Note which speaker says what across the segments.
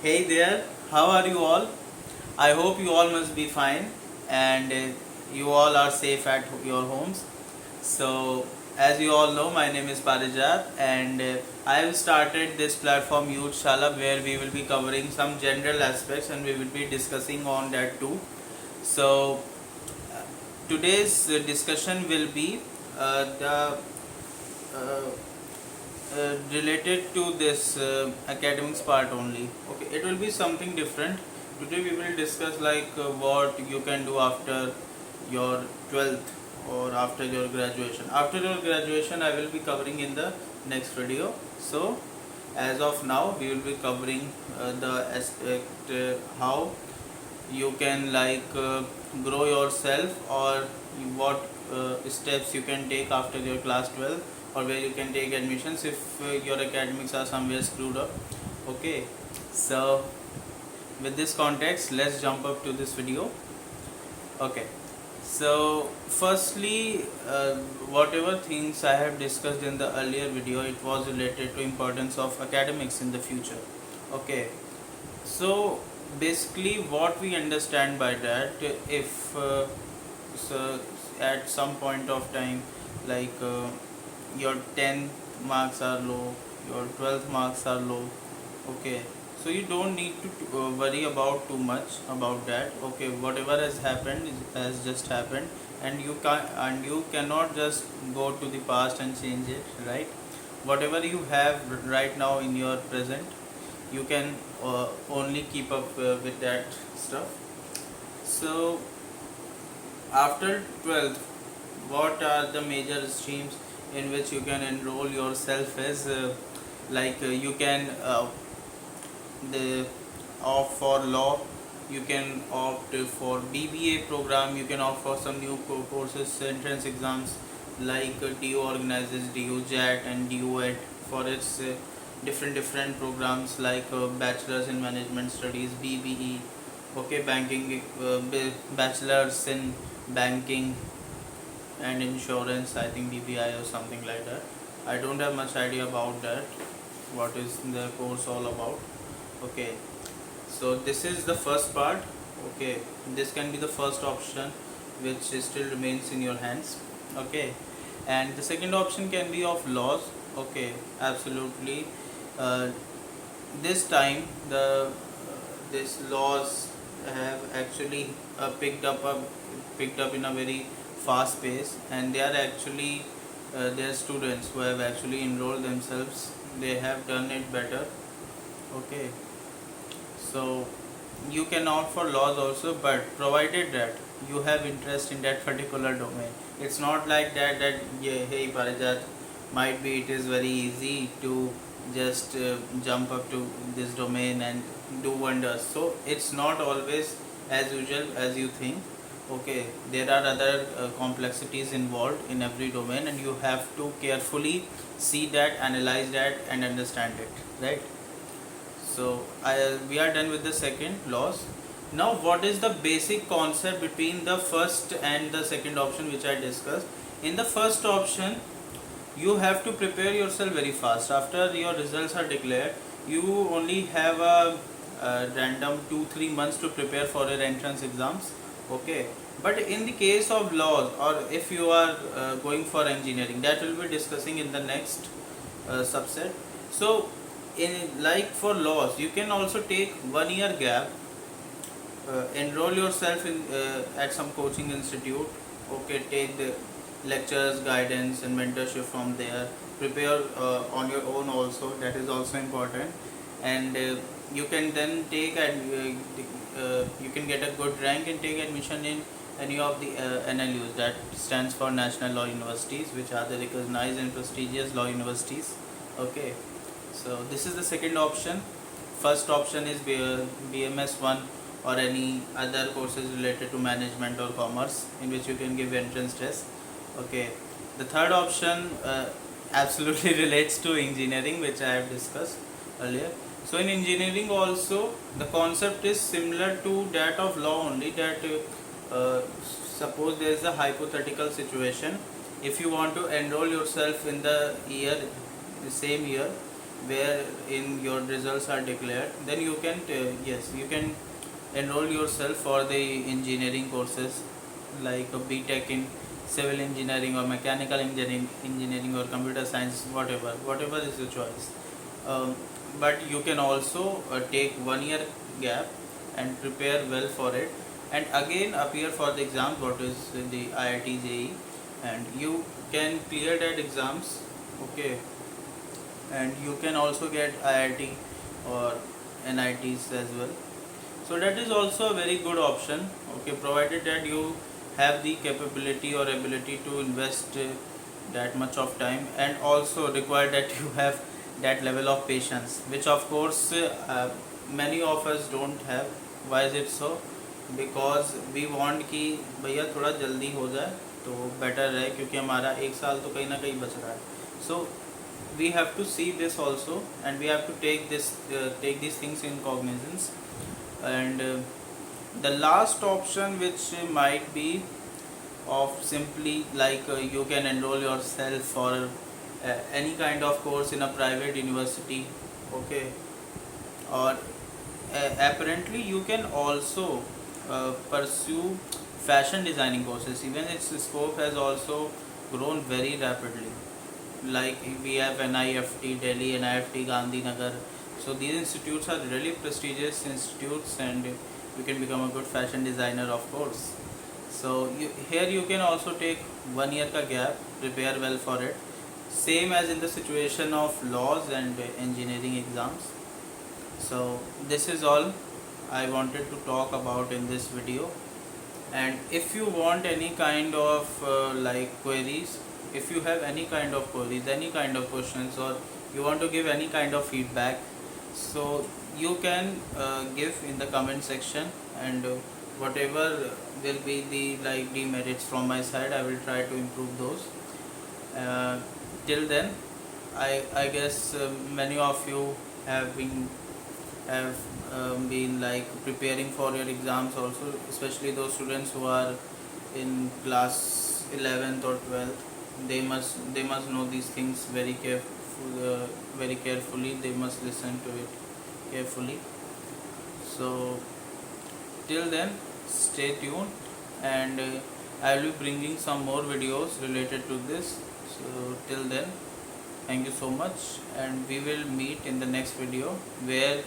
Speaker 1: Hey there, how are you all? I hope you all must be fine and you all are safe at your homes. So, as you all know, my name is Parijat and I have started this platform Youth Shala where we will be covering some general aspects and we will be discussing on that too. So, uh, today's discussion will be the uh, related to this academics part only. Okay, it will be something different. Today we will discuss what you can do after your 12th or after your graduation. After your graduation I will be covering in the next video. So as of now we will be covering the aspect how you can grow yourself or what steps you can take after your class 12 or where you can take admissions if your academics are somewhere screwed up. Okay, so with this context let's jump up to this video. Okay, so firstly whatever things I have discussed in the earlier video, it was related to importance of academics in the future. Okay, so basically, what we understand by that, if so at some point of time, like your 10 marks are low, your 12th marks are low, okay, so you don't need to worry about too much about that. Okay, whatever has happened has just happened, and you cannot just go to the past and change it, right? Whatever you have right now in your present, you can only keep up with that stuff. So after 12th, what are the major streams in which you can enroll yourself as you can the opt for law, you can opt for BBA program, you can opt for some new courses, entrance exams like DU organizes DU JAT and DU ED for its different programs like bachelor's in management studies BBE. Okay, banking bachelor's in banking and insurance, I think BBI or something like that. I don't have much idea about that, what is the course all about. Okay, so this is the first part. Okay, this can be the first option which still remains in your hands. Okay, and the second option can be of laws. Okay, absolutely. uh, this time this laws have actually picked up in a very fast pace, and they are actually their students who have actually enrolled themselves, they have done it better. Okay, so you can opt for laws also, but provided that you have interest in that particular domain. It's not like that yeah, hey Parijat, might be it is very easy to just jump up to this domain and do wonders. So it's not always as usual as you think. Okay, there are other complexities involved in every domain, and you have to carefully see that, analyze that, and understand it, right? So we are done with the second loss. Now what is the basic concept between the first and the second option which I discussed? In the first option, you have to prepare yourself very fast. After your results are declared, you only have a random 2-3 months to prepare for your entrance exams. Okay, but in the case of laws, or if you are going for engineering, that will be discussing in the next subset. So in like for laws, you can also take 1 year gap, enroll yourself in at some coaching institute. Okay, take the lectures, guidance and mentorship from there. Prepare on your own also, that is also important. And you can then take and you can get a good rank and take admission in any of the NLUs, that stands for National Law Universities, which are the recognized and prestigious law universities. Okay, so this is the second option. First option is BMS 1 or any other courses related to management or commerce in which you can give entrance test. Okay, the third option absolutely relates to engineering, which I have discussed earlier. So in engineering also the concept is similar to that of law, only that suppose there is a hypothetical situation. If you want to enroll yourself in the same year, where in your results are declared, then you can yes, you can enroll yourself for the engineering courses like a BTech in civil engineering or mechanical engineering or computer science, whatever is your choice. um, but you can also take 1 year gap and prepare well for it, and again appear for the exam, what is the IIT JEE, and you can clear that exams. Okay, and you can also get IIT or NITs as well. So that is also a very good option. Okay, provided that you have the capability or ability to invest that much of time, and also require that you have that level of patience, which of course many of us don't have. Why is it so? Because we want कि भैया थोड़ा जल्दी हो जाए तो better है, क्योंकि हमारा एक साल तो कहीं ना कहीं बच रहा है. So we have to see this also, and we have to take these things in cognizance. And the last option, which might be of simply like you can enroll yourself for any kind of course in a private university. Okay, or apparently you can also pursue fashion designing courses. Even its scope has also grown very rapidly. Like we have NIFT Delhi, NIFT Gandhinagar. So these institutes are really prestigious institutes, and you can become a good fashion designer, of course. So here you can also take 1 year ka gap, prepare well for it. Same as in the situation of laws and engineering exams. So this is all I wanted to talk about in this video. And if you want any kind of like queries, if you have any kind of queries, any kind of questions, or you want to give any kind of feedback, so you can give in the comment section, and whatever will be the like demerits from my side, I will try to improve those. Till then, I guess many of you have been like preparing for your exams also, especially those students who are in class 11th or 12th. They must know these things very carefully. They must listen to it carefully. So till then, stay tuned, and I will be bringing some more videos related to this. So till then, thank you so much, and we will meet in the next video, where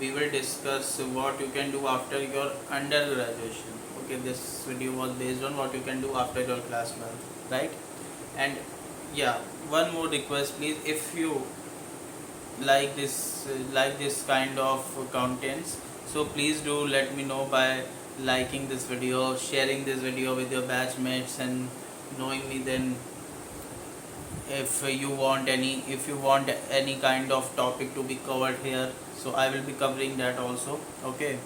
Speaker 1: we will discuss what you can do after your undergraduation. Okay, this video was based on what you can do after your class 12th, right? And yeah, one more request, please. If you like this kind of contents, so please do let me know by liking this video, sharing this video with your batchmates, and knowing me. Then if you want any kind of topic to be covered here, so I will be covering that also. Okay,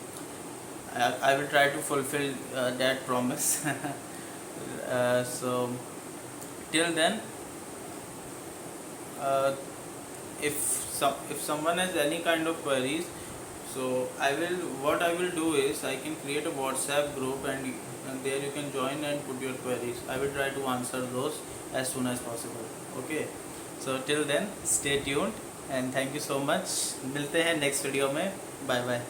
Speaker 1: I will try to fulfill that promise. So till then, uh, if someone has any kind of queries, so what I will do is I can create a WhatsApp group, and there you can join and put your queries. I will try to answer those as soon as possible. Okay, so till then, stay tuned, and thank you so much. मिलते हैं next video में. Bye bye.